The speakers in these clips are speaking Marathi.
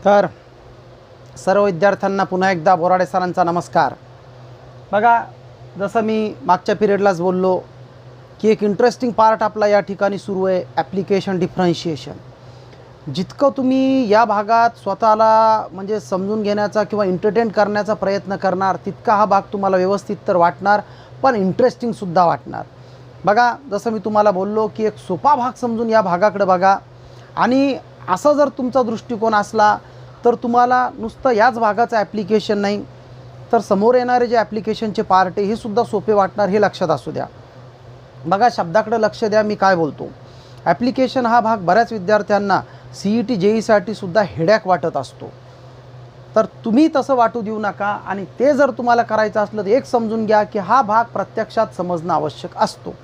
तर सर्व विद्यार्थ्यांना पुन्हा एकदा बोराडे सरांचा नमस्कार. बघा, जसं मी मागच्या पिरियडलाच बोललो की एक इंटरेस्टिंग पार्ट आपला या ठिकाणी सुरू आहे, ॲप्लिकेशन डिफरन्शिएशन. जितकं तुम्ही या भागात स्वतःला म्हणजे समजून घेण्याचा किंवा एंटरटेन करण्याचा प्रयत्न करणार तितका हा भाग तुम्हाला व्यवस्थित तर वाटणार, पण इंटरेस्टिंगसुद्धा वाटणार. बघा, जसं मी तुम्हाला बोललो की एक सोपा भाग समजून या भागाकडे बघा, आणि असा जर तुमचा दृष्टिकोन असला तर तुम्हाला नुसतं याच भागाचं ॲप्लिकेशन नाही तर समोर येणारे जे ॲप्लिकेशनचे पार्ट आहे हे सुद्धा सोपे वाटणार, हे लक्षात असू द्या. बघा, शब्दाकडे लक्ष द्या, मी काय बोलतो. ॲप्लिकेशन हा भाग बऱ्याच विद्यार्थ्यांना CET JEEसाठी सुद्धा हेडॅक वाटत असतो. तर तुम्ही तसं वाटू देऊ नका, आणि ते जर तुम्हाला करायचं असलं तर एक समजून घ्या की हा भाग प्रत्यक्षात समजणं आवश्यक असतो.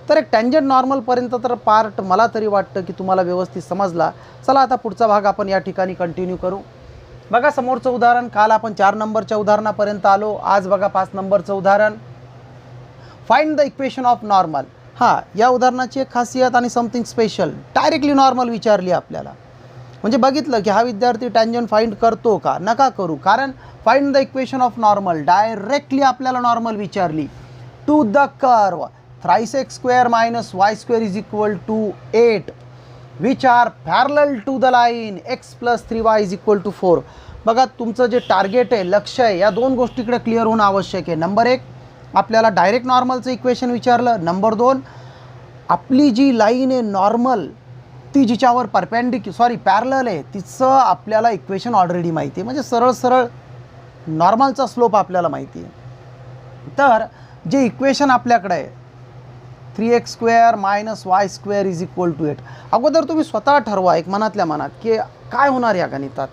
तर एक टँजंट नॉर्मलपर्यंत तर पार्ट मला तरी वाटतं की तुम्हाला व्यवस्थित समजला. चला आता पुढचा भाग आपण या ठिकाणी कंटिन्यू करू. बघा, समोरचं उदाहरण, काल आपण 4 नंबरच्या उदाहरणापर्यंत आलो, आज बघा 5 नंबरचं उदाहरण. Find the equation of normal. या उदाहरणाची एक खासियत आणि समथिंग स्पेशल, डायरेक्टली नॉर्मल विचारली आपल्याला. म्हणजे बघितलं की हा विद्यार्थी टँजंट फाइंड करतो का, नका करू, कारण find the equation of normal directly आपल्याला नॉर्मल विचारली. To the curve thrice x square minus y square is equal to 8 which are parallel to the line x plus 3y is equal to 4. बघा, तुमचं जे टार्गेट आहे, लक्ष आहे, या दोन गोष्टीकडे क्लिअर होणं आवश्यक आहे. नंबर 1, आपल्याला डायरेक्ट नॉर्मलचं इक्वेशन विचारलं. नंबर 2, आपली जी लाईन आहे नॉर्मल, ती जिच्यावर पॅरलल आहे, तिचं आपल्याला इक्वेशन ऑलरेडी माहिती आहे. म्हणजे सरळ सरळ नॉर्मलचा स्लोप आपल्याला माहिती आहे. तर जे इक्वेशन आपल्याकडे आहे 3x square minus Y square is equal to 8, अगोदर तुम्ही स्वतः ठरवा एक मनातल्या मनात की काय होणार या गणितात,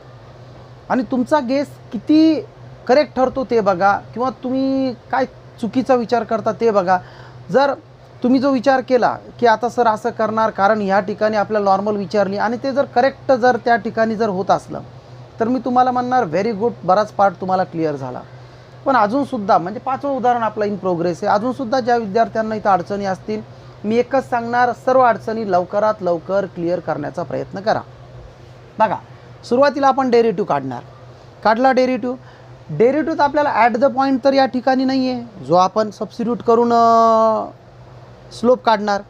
आणि तुमचा गेस किती करेक्ट ठरतो ते बघा, किंवा तुम्ही काय चुकीचा विचार करता ते बघा. जर तुम्ही जो विचार केला की आता सर असं करणार कारण ह्या ठिकाणी आपल्याला नॉर्मल विचारली, आणि ते जर करेक्ट जर त्या ठिकाणी जर होत असलं तर मी तुम्हाला म्हणणार व्हेरी गुड, बराच पार्ट तुम्हाला क्लिअर झाला. पण अजूनसुद्धा, म्हणजे 5वं उदाहरण आपलं इन प्रोग्रेस आहे, अजूनसुद्धा ज्या विद्यार्थ्यांना इथं अडचणी असतील, मी एकच सांगणार, सर्व अडचणी लवकरात लवकर क्लिअर करण्याचा प्रयत्न करा. बघा, सुरुवातीला आपण डेरिव्हेटिव्ह काढला. डेरिव्हेटिव्ह आपल्याला ॲट द पॉईंट तर या ठिकाणी नाही आहे, जो आपण सबस्टिट्यूट करून स्लोप काढणार.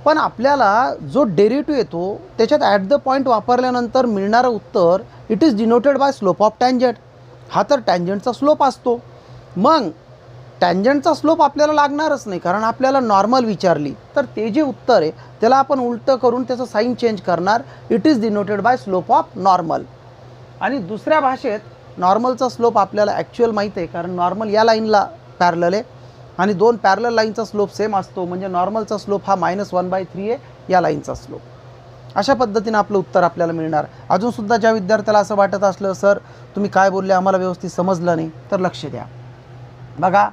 पण आपल्याला जो डेरिव्हेटिव्ह येतो त्याच्यात ॲट द पॉईंट वापरल्यानंतर मिळणारं उत्तर it is denoted by slope of tangent. हा तर टँजंटचा स्लोप असतो. मग टँजंटचा स्लोप आपल्याला लागणारच नाही, कारण आपल्याला नॉर्मल विचारली, तर ते जे उत्तर आहे त्याला आपण उलटं करून त्याचं साईन चेंज करणार, it is denoted by slope of normal. आणि दुसऱ्या भाषेत नॉर्मलचा स्लोप आपल्याला ॲक्च्युअल माहीत आहे, कारण नॉर्मल या लाईनला पॅरलल आहे आणि 2 पॅरलल लाईनचा स्लोप सेम असतो, म्हणजे नॉर्मलचा स्लोप हा -1/3 आहे या लाईनचा स्लोप. अशा पद्धतीने आपलं उत्तर आपल्याला मिळणार. अजूनसुद्धा ज्या विद्यार्थ्याला असं वाटत असलं सर तुम्ही काय बोलले आम्हाला व्यवस्थित समजलं नाही, तर लक्ष द्या. बघा,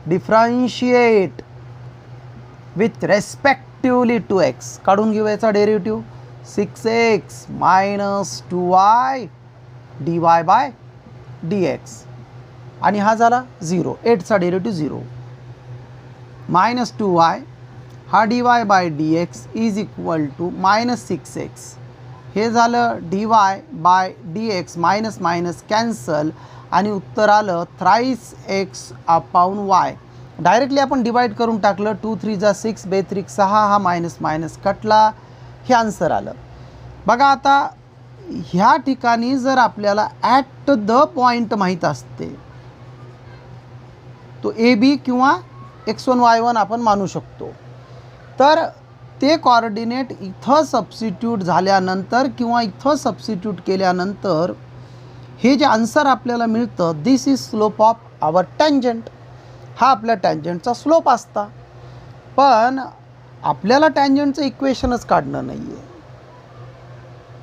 differentiate with respectively to X, काढून घेऊ याचा derivative. 6x minus 2y dy/dx, आणि हा झाला 0, 8चा डेरिव्हेटिव्ह 0, -2y हा dy/dx is equal to -6x, हे झालं dy/dx, मायनस मायनस कॅन्सल, आणि उत्तर आलं thrice x upon y. Directly आपण डिवाईड करून टाकलं, 2 3 जा 6, 2 3 6, हा मायनस मायनस कटला, हे आन्सर आलं. बघा, आता ह्या ठिकाणी जर आपल्याला ॲट द पॉईंट माहीत असते तो AB किंवा x1 y1 आपण मानू शकतो, तर ते कॉर्डिनेट इथं सबस्टिट्यूट झाल्यानंतर किंवा इथं सबस्टिट्यूट केल्यानंतर हे जे आन्सर आपल्याला मिळतं, this is slope of our tangent. हा आपल्या टँजंटचा स्लोप असता, पण आपल्याला टँजंटचं इक्वेशनच काढणं नाही आहे.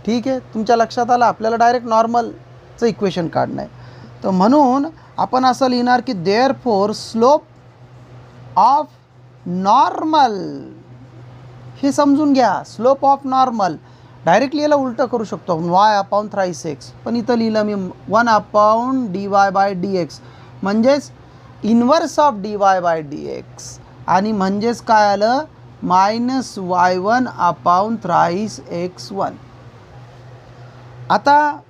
ठीक आहे, तुमच्या लक्षात आलं, आपल्याला डायरेक्ट नॉर्मलचं इक्वेशन काढणं आहे. तर म्हणून आपण असं लिहिणार की देअरफॉर स्लोप ऑफ नॉर्मल, हे समजून घ्या, स्लोप ऑफ नॉर्मल डायरेक्टली याला उलटं करू शकतो आपण, y/thrice x, पण इथं लिहिलं मी 1/dy/dx, म्हणजेच इन्व्हर्स ऑफ dy/dx, आणि म्हणजेच काय आलं -y1/thrice x1. आता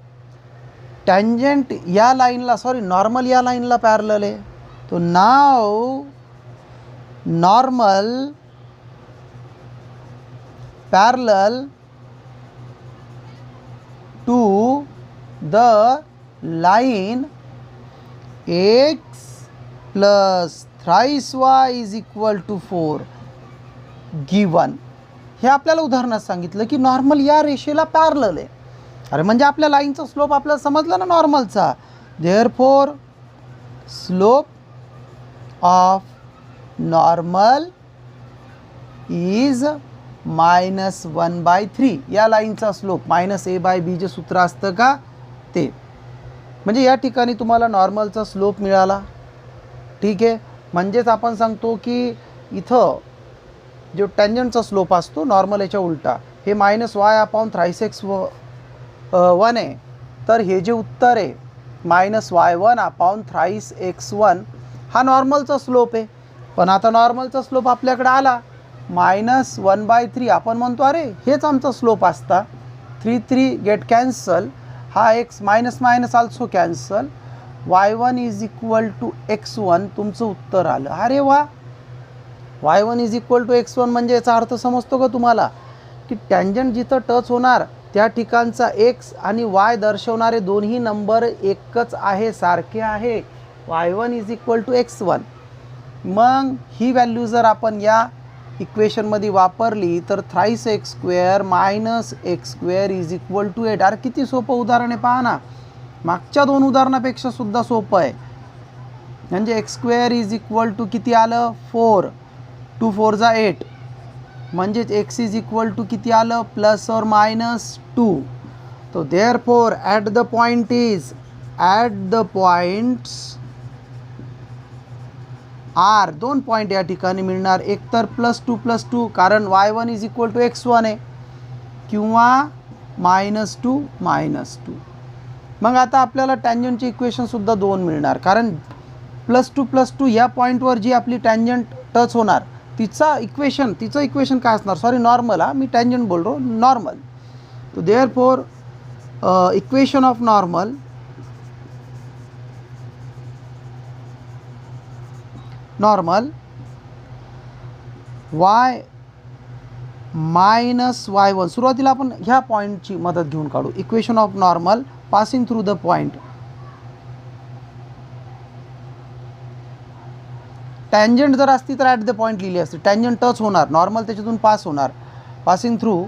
टँजंट या लाईनला नॉर्मल या लाईनला पॅरलल आहे. तो नाव normal parallel to the line x plus thrice y is equal to 4 given. हे आपल्याला उदाहरणात सांगितलं की नॉर्मल या रेषेला पॅरलल आहे. अरे म्हणजे आपल्या लाईनचा स्लोप आपल्याला समजला ना नॉर्मलचा. Therefore slope of normal is -1/3. या लाईनचा स्लोप -a/b जे सूत्र असतं का ते. म्हणजे या ठिकाणी तुम्हाला नॉर्मलचा स्लोप मिळाला. ठीक आहे. म्हणजेच आपण सांगतो की इथं जो टँजंटचा स्लोप असतो नॉर्मल याच्या उलटा हे -y/3x1 आहे. तर हे जे उत्तर आहे -y1/3x1 हा नॉर्मलचा स्लोप आहे. पण आता नॉर्मलचा स्लोप आपल्याकडे आला -1/3. आपण म्हणतो अरे हेच आमचा स्लोप असता. 3 गेट कॅन्सल. हा x minus also cancel. y1 is equal to x1 तुमचं उत्तर आलं. अरे वा. y1 is equal to x1 म्हणजे याचा अर्थ समजतो का तुम्हाला की टँजंट जिथं टच होणार त्या ठिकाणचा x आणि y दर्शवणारे दोन्ही नंबर एकच आहे, सारखे आहे. y1 is equal to x1. मग ही व्हॅल्यू जर आपण या इक्वेशनमध्ये वापरली तर thrice x² minus x² is equal to 8. अरे किती सोपं उदाहरण आहे पहा ना. मागच्या दोन उदाहरणापेक्षा सुद्धा सोपं आहे. म्हणजे x² इज इक्वल टू किती आलं 4. 2 4 जा 8. म्हणजेच x इज इक्वल टू किती आलं +or-2. तो therefore at the points are दोन पॉईंट या ठिकाणी मिळणार. एक तर +2 कारण y1 is equal to x1 आहे किंवा -2 -2. मग आता आपल्याला टँजंटची इक्वेशनसुद्धा 2 मिळणार कारण +2 ह्या पॉईंटवर जी आपली टँजंट टच होणार तिचं इक्वेशन काय असणार नॉर्मल. मी टँजंट बोल रहा हूँ नॉर्मल. तो therefore equation of normal y minus y1. सुरुवातीला आपण ह्या पॉईंटची मदत घेऊन काढू. Equation of normal passing through the point. Tangent जर असती तर ॲट द पॉईंट लिहिली असते. टँजंट टच होणार नॉर्मल त्याच्यातून पास होणार. पासिंग थ्रू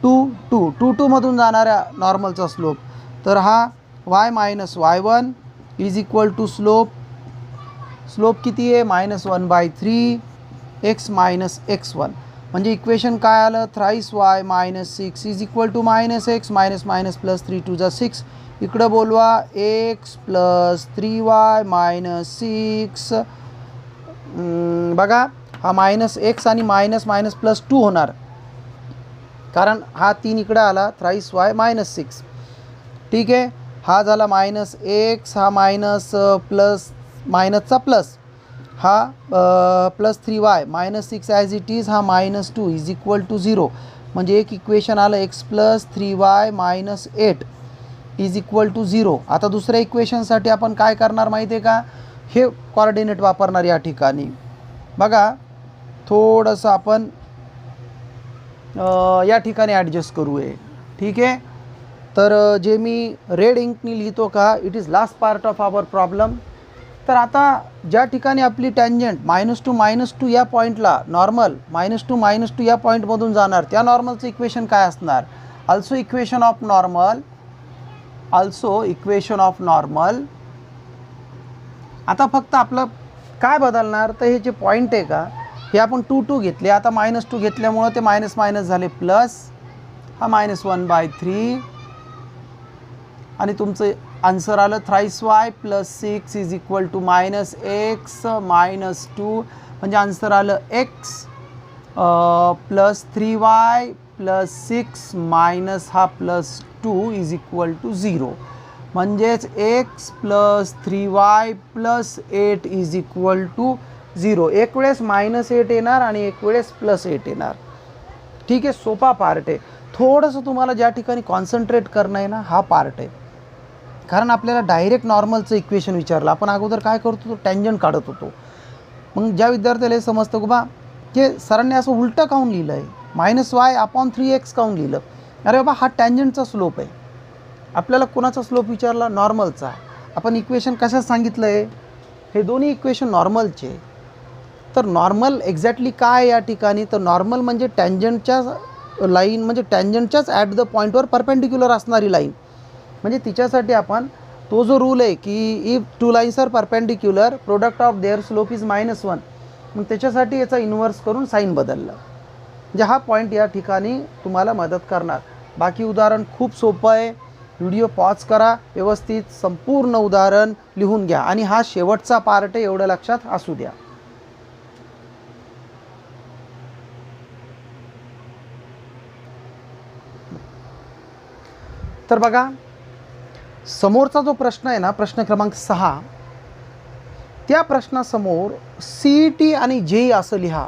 2 मधून जाणाऱ्या नॉर्मलचा स्लोप. तर हा y minus y1 is equal to slope किती आहे -1/3 x मायनस x1. म्हणजे इक्वेशन काय आलं thrice y -6 is equal to -x -+3 2 जा 6. इकडं बोलवा x + 3y -6. बघा हा -x आणि -+2 होणार कारण हा 3 इकडं आला थ्राईस y -6. ठीक आहे. हा झाला -x हा मायनसचा प्लस हा +3y -6 ॲज इट इज हा -2 इज इक्वल टू 0. म्हणजे एक इक्वेशन आलं x + 3y -8 is equal to 0. आता दुसऱ्या इक्वेशनसाठी आपण काय करणार माहिती आहे का हे कॉर्डिनेट वापरणार या ठिकाणी. बघा थोडंसं आपण या ठिकाणी ॲडजस्ट करू आहे. ठीक आहे. तर जे मी रेड इंकनी लिहितो का it is last part of our problem. तर आता ज्या ठिकाणी आपली टँजंट -2 या पॉईंटला नॉर्मल -2 या पॉईंटमधून जाणार त्या नॉर्मलचं इक्वेशन काय असणार. Also equation of normal. आता फक्त आपलं काय बदलणार तर हे जे पॉईंट आहे का हे आपण 2 घेतले. आता -2 घेतल्यामुळं ते मायनस झाले प्लस हा -1/3 आणि तुमचं आन्सर आलं thrice y + 6 is equal to -x -2. म्हणजे आन्सर आलं x + 3y + 6 मायनस हा +2 इज इक्वल टू 0. म्हणजेच x + 3y + 8 is equal to 0. एक वेळेस -8 येणार आणि एक वेळेस +8 येणार. ठीक आहे. सोपा पार्ट आहे. थोडंसं तुम्हाला ज्या ठिकाणी कॉन्सन्ट्रेट करणं आहे ना, हा पार्ट आहे. कारण आपल्याला डायरेक्ट नॉर्मलचं इक्वेशन विचारलं, आपण अगोदर काय करतो, तो टँजंट काढत होतो. मग ज्या विद्यार्थ्याला हे समजतं की बा की सरांनी असं उलटं काहून लिहिलं आहे, -y/3x काहून लिहिलं, अरे बाबा हा टँजंटचा स्लोप आहे. आपल्याला कोणाचा स्लोप विचारला, नॉर्मलचा. आपण इक्वेशन कशात सांगितलं आहे, हे दोन्ही इक्वेशन नॉर्मलचे. तर नॉर्मल एक्झॅक्टली काय या ठिकाणी, तर नॉर्मल म्हणजे टँजंटच्या लाईन, म्हणजे टँजंटच्याच ॲट द पॉईंटवर परपेंडिक्युलर असणारी लाईन. म्हणजे तिच्यासाठी आपण तो जो रूल आहे की if two lines are perpendicular product of their slope is -1, मग त्याच्यासाठी याचा इन्व्हर्स करून साईन बदललं. म्हणजे हा पॉईंट या ठिकाणी तुम्हाला मदत करणार. बाकी उदाहरण खूप सोपं आहे. व्हिडिओ पॉज करा, व्यवस्थित संपूर्ण उदाहरण लिहून घ्या. आणि हा शेवटचा पार्ट आहे, एवढं लक्षात असू द्या. तर बघा, समोरचा जो प्रश्न आहे ना, प्रश्न क्रमांक 6, त्या प्रश्नासमोर CET आणि JEE असं लिहा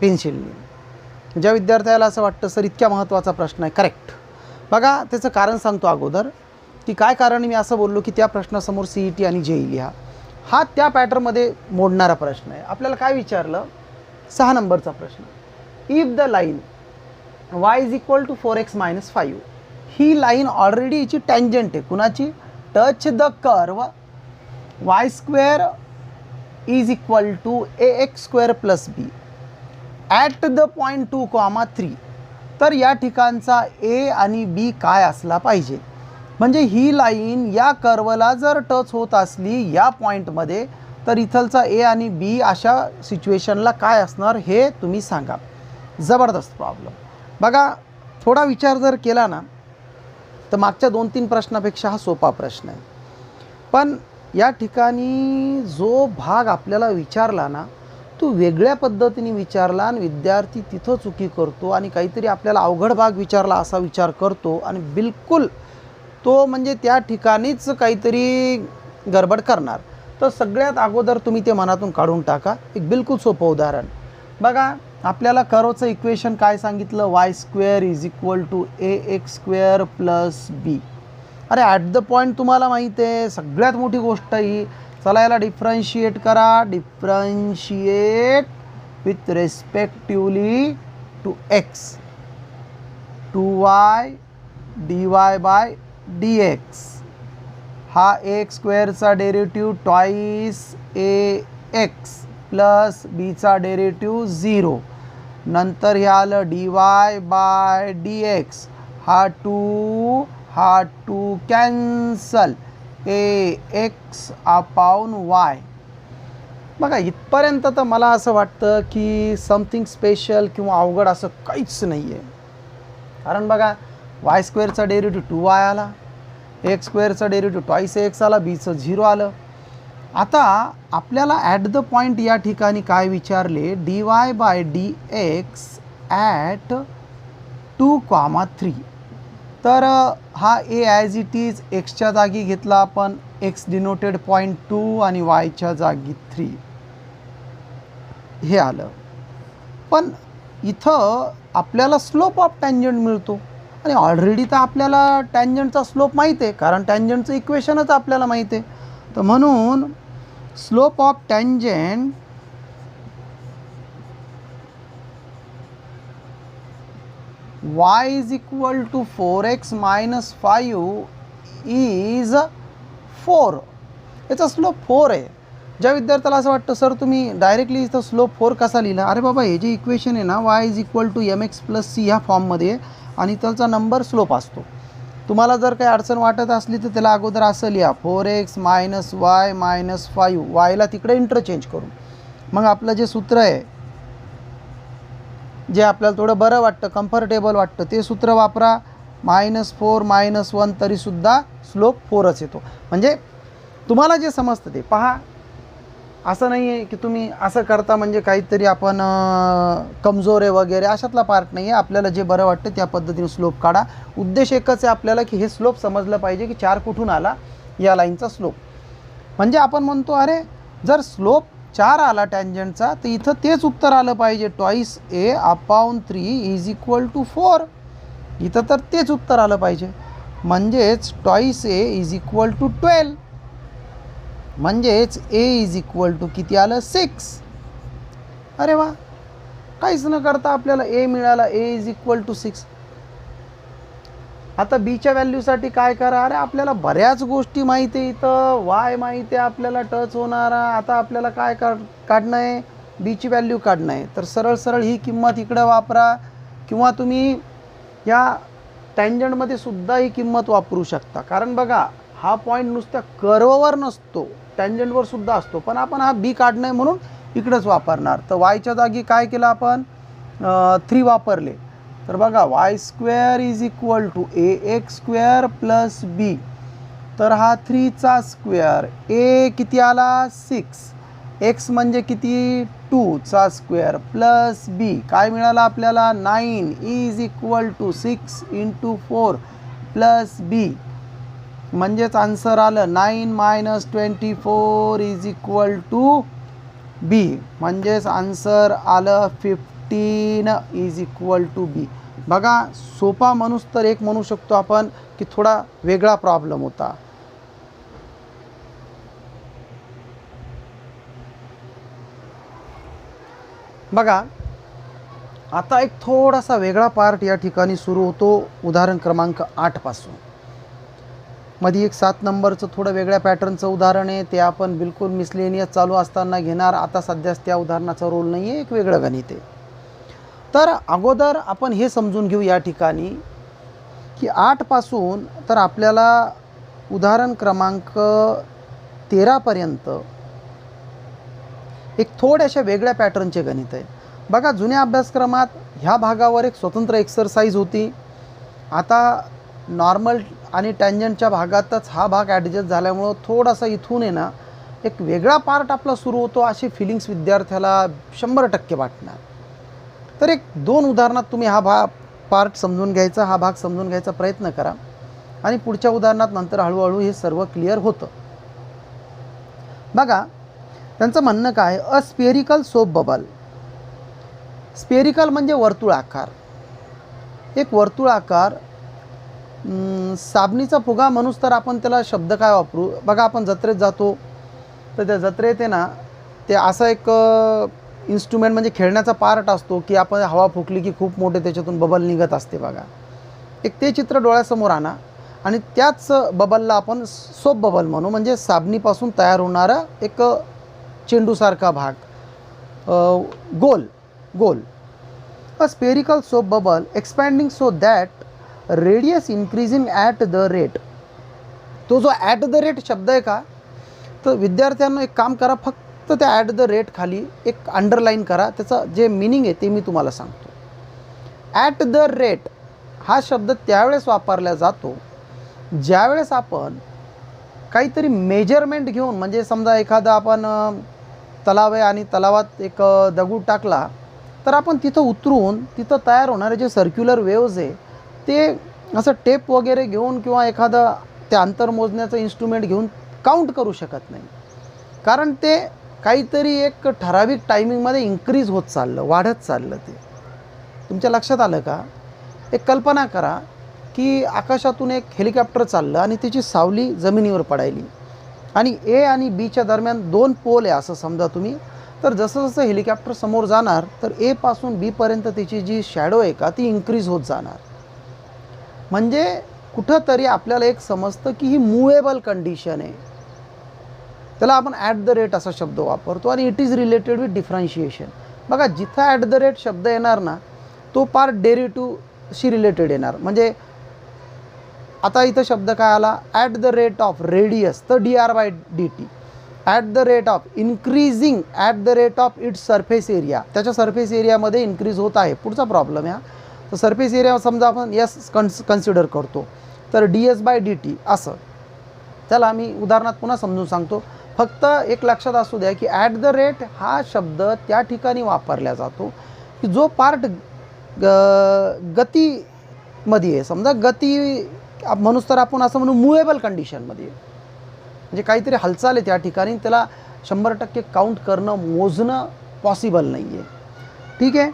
पेन्सिलने. ज्या विद्यार्थ्याला असं वाटतं सर इतक्या महत्त्वाचा प्रश्न आहे, करेक्ट. बघा त्याचं कारण सांगतो अगोदर, की काय कारण मी असं बोललो की त्या प्रश्नासमोर CET आणि JEE लिहा. हा त्या पॅटर्नमध्ये मोडणारा प्रश्न आहे. आपल्याला काय विचारलं, 6 नंबरचा प्रश्न, if the line y = 4x - 5, he line already हिची टँजंट आहे. कुणाची, touch the curve y² = ax² + b at the point 2, 3. तर या ठिकाणचा ए आणि बी काय असला पाहिजे. म्हणजे ही लाईन या कर्वला जर टच होत असली या पॉईंटमध्ये, तर इथलचा ए आणि बी अशा सिच्युएशनला काय असणार हे तुम्ही सांगा. जबरदस्त प्रॉब्लेम. बघा थोडा विचार जर केला ना, तर मागच्या 2-3 प्रश्नापेक्षा हा सोपा प्रश्न आहे. पण या ठिकाणी जो भाग आपल्याला विचारला ना, तो वेगळ्या पद्धतीने विचारला आणि विद्यार्थी तिथं चुकी करतो आणि काहीतरी आपल्याला अवघड भाग विचारला असा विचार करतो आणि बिलकुल तो म्हणजे त्या ठिकाणीच काहीतरी गडबड करणार. तर सगळ्यात अगोदर तुम्ही ते मनातून काढून टाका. एक बिलकुल सोपं उदाहरण बघा. आपल्याला कर्वचं इक्वेशन काय सांगितलं, y² = ax² + b. अरे ॲट द पॉईंट तुम्हाला माहीत आहे, सगळ्यात मोठी गोष्ट ही. चला याला डिफरन्शिएट करा. Differentiate with respectively to x, 2y dy/dx. हा ax² derivative twice ax plus बीचा डेरिव्हेटिव्ह 0. नंतर हे आलं dy/dx. हा 2 कॅन्सल, ax/y. बघा इथपर्यंत तर मला असं वाटतं की समथिंग स्पेशल किंवा अवघड असं काहीच नाही आहे. कारण बघा y² डेरिव्हेटिव्ह 2y आला, x² डेरिव्हेटिव्ह ट्वाईस ax आला, बीचं 0 आलं. आता आपल्याला ॲट द पॉईंट या ठिकाणी काय विचारले, dy/dx ॲट 2, 3. तर हा ए ॲज इट इज एक्सच्या जागी घेतला आपण, एक्स डिनोटेड पॉईंट 2 आणि वायच्या जागी 3 हे आलं. पण इथं आपल्याला स्लोप ऑफ टँजंट मिळतो आणि ऑलरेडी तर आपल्याला टँजंटचा स्लोप माहीत आहे, कारण टँजंटचं इक्वेशनच आपल्याला माहीत आहे. तर म्हणून slope of tangent y = 4x - 5 is 4. याचा स्लोप 4 आहे. ज्या विद्यार्थ्याला असं वाटतं सर तुम्ही डायरेक्टली इथं स्लोप 4 कसा लिहिला, अरे बाबा हे जे इक्वेशन आहे ना, y = mx + c ह्या फॉर्ममध्ये आणि त्याचा नंबर स्लोप असतो. तुम्हाला जर काही अडचण वाटत असली तर त्याला अगोदर असं लिहा, 4x - y - 5, वायला तिकडे इंटरचेंज करून. मग आपलं जे सूत्र आहे, जे आपल्याला थोडं बरं वाटतं, कम्फर्टेबल वाटतं, ते सूत्र वापरा. -4 - 1 तरीसुद्धा स्लोप 4च येतो. म्हणजे तुम्हाला जे समजतं ते पहा. असं नाही आहे की तुम्ही असं करता म्हणजे काहीतरी आपण कमजोर आहे वगैरे, अशातला पार्ट नाही आहे. आपल्याला जे बरं वाटतं त्या पद्धतीने स्लोप काढा. उद्देश एकच आहे आपल्याला की हे स्लोप समजलं पाहिजे की 4 कुठून आला, या लाईनचा स्लोप. म्हणजे आपण म्हणतो अरे जर स्लोप 4 आला टँजंटचा, तर इथं तेच उत्तर आलं पाहिजे, ट्वाईस a/3 = 4. इथं तर तेच उत्तर आलं पाहिजे. म्हणजेच twice A is equal to 12. म्हणजेच ए इज इक्वल टू किती आलं 6. अरे वा, काहीच न करता आपल्याला ए मिळाला. ए इज इक्वल टू 6. आता बीच्या व्हॅल्यूसाठी काय करा. अरे आपल्याला बऱ्याच गोष्टी माहिती आहे. इथं वाय माहिती आहे आपल्याला टच होणारा. आता आपल्याला काय काढणं आहे, बीची व्हॅल्यू काढणं आहे. तर सरळ सरळ ही किंमत इकडं वापरा, किंवा तुम्ही या टँजंटमध्ये सुद्धा ही किंमत वापरू शकता. कारण बघा, हा पॉईंट नुसत्या कर्ववर नसतो, टँजंटवर सुद्धा असतो. पण आपण हा बी काढणं आहे म्हणून इकडंच वापरणार. तर वायच्या जागी काय केलं आपण, 3 वापरले. तर बघा, Y square is equal to A X square plus B. तर हा 3चा स्क्वेअर. ए किती आला 6. एक्स म्हणजे किती 2चा स्क्वेअर प्लस बी काय मिळाला आपल्याला 9 is equal to 6 into 4 plus B. म्हणजेच आन्सर आलं 9 minus 24 is equal to B. म्हणजेच आन्सर आलं 15 इज इक्वल टू बी. बघा, सोपा माणूस तर एक म्हणू शकतो आपण की थोडा वेगळा प्रॉब्लेम होता. बघा, आता एक थोडासा वेगळा पार्ट या ठिकाणी सुरू होतो उदाहरण क्रमांक 8 पासून. मध्ये एक 7 नंबरचं थोडं वेगळ्या पॅटर्नचं उदाहरण आहे. ते आपण बिलकुल मिसलेनियस चालू असताना घेणार. आता सध्याच त्या उदाहरणाचा रोल नाही आहे, एक वेगळं गणित आहे. तर अगोदर आपण हे समजून घेऊ या ठिकाणी की 8 पासून तर आपल्याला उदाहरण क्रमांक 13 पर्यंत एक थोड्याशा वेगळ्या पॅटर्नचे गणित आहे. बघा, जुन्या अभ्यासक्रमात ह्या भागावर एक स्वतंत्र एक्सरसाइज होती. आता नॉर्मल आणि टँजंटच्या भागातच हा भाग ॲडजस्ट झाल्यामुळं थोडासा इथून आहे ना एक वेगळा पार्ट आपला सुरू होतो, अशी फिलिंग्स विद्यार्थ्याला 100% वाटणार. तर एक 2 उदाहरणात तुम्ही हा पार्ट समजून घ्यायचा, हा भाग समजून घ्यायचा प्रयत्न करा, आणि पुढच्या उदाहरणात नंतर हळूहळू हे सर्व क्लिअर होतं. बघा, त्यांचं म्हणणं काय, अ स्पेरिकल सोप बबल. स्पेरिकल म्हणजे वर्तुळाकार. एक वर्तुळाकार साबणीचा फुगा म्हणूस तर आपण त्याला शब्द काय वापरू. बघा, आपण जत्रेत जातो तर त्या जत्रेत आहे ना ते असं एक इन्स्ट्रुमेंट म्हणजे खेळण्याचा पार्ट असतो की आपण हवा फुकली की खूप मोठे त्याच्यातून बबल निघत असते. बघा, एक ते चित्र डोळ्यासमोर आणा, आणि त्याच बबलला आपण सोप बबल म्हणू. म्हणजे साबणीपासून तयार होणारा एक चेंडूसारखा भाग, गोल गोल. A spherical soap bubble expanding so that radius increasing at the rate. तो जो ॲट द रेट शब्द आहे का, तर विद्यार्थ्यांना एक काम करा, फक्त त्या ॲट द रेट खाली एक अंडरलाईन करा. त्याचं जे मिनिंग आहे ते मी तुम्हाला सांगतो. ॲट द रेट हा शब्द त्यावेळेस वापरला जातो ज्यावेळेस आपण काहीतरी मेजरमेंट घेऊन, म्हणजे समजा एखादा आपण तलाव आहे आणि तलावात एक दगड टाकला, तर आपण तिथं उतरून तिथं तयार होणारे जे सर्क्युलर वेव्ज आहे ते असं टेप वगैरे घेऊन किंवा एखादा ते अंतर मोजण्याचं इन्स्ट्रुमेंट घेऊन काउंट करू शकत नाही. कारण ते काहीतरी एक ठराविक टायमिंगमध्ये इन्क्रीज होत चाललं, वाढत चाललं. ते तुमच्या लक्षात आलं का? एक कल्पना करा की आकाशातून एक हेलिकॉप्टर चाललं आणि त्याची सावली जमिनीवर पडायली, आणि ए आणि बीच्या दरम्यान 2 पोल आहे असं समजा तुम्ही. तर जसं जसं हेलिकॉप्टर समोर जाणार तर ए पासून बीपर्यंत त्याची जी शॅडो आहे का ती इन्क्रीज होत जाणार. म्हणजे कुठंतरी आपल्याला एक समजतं की ही मूवेबल कंडिशन आहे. त्याला आपण ॲट द रेट असा शब्द वापरतो, आणि it is related with differentiation. बघा, जिथं ॲट द रेट शब्द येणार ना तो पार्ट डेरिव्हेटिव्हशी रिलेटेड येणार. म्हणजे आता इथं शब्द काय आला, at the rate of radius, तर dr/dt. At the rate of increasing at the rate of its surface area, त्याच्या सरफेस एरियामध्ये इन्क्रीज होत आहे. पुढचा प्रॉब्लेम आहे. तर सरफेस एरिया समजा आपण यस कन्सिडर करतो, तर ds/dt असं. त्याला मी उदाहरणात पुन्हा समजून सांगतो. फक्त एक लक्षात असू द्या की ॲट द रेट हा शब्द त्या ठिकाणी वापरला जातो की जो पार्ट गतीमध्ये आहे. समजा गती म्हणूच तर आपण असं म्हणू मूवेबल कंडिशनमध्ये आहे, म्हणजे काहीतरी हालचाल आहे त्या ठिकाणी, त्याला 100% काउंट करणं, मोजणं पॉसिबल नाही आहे. ठीक आहे.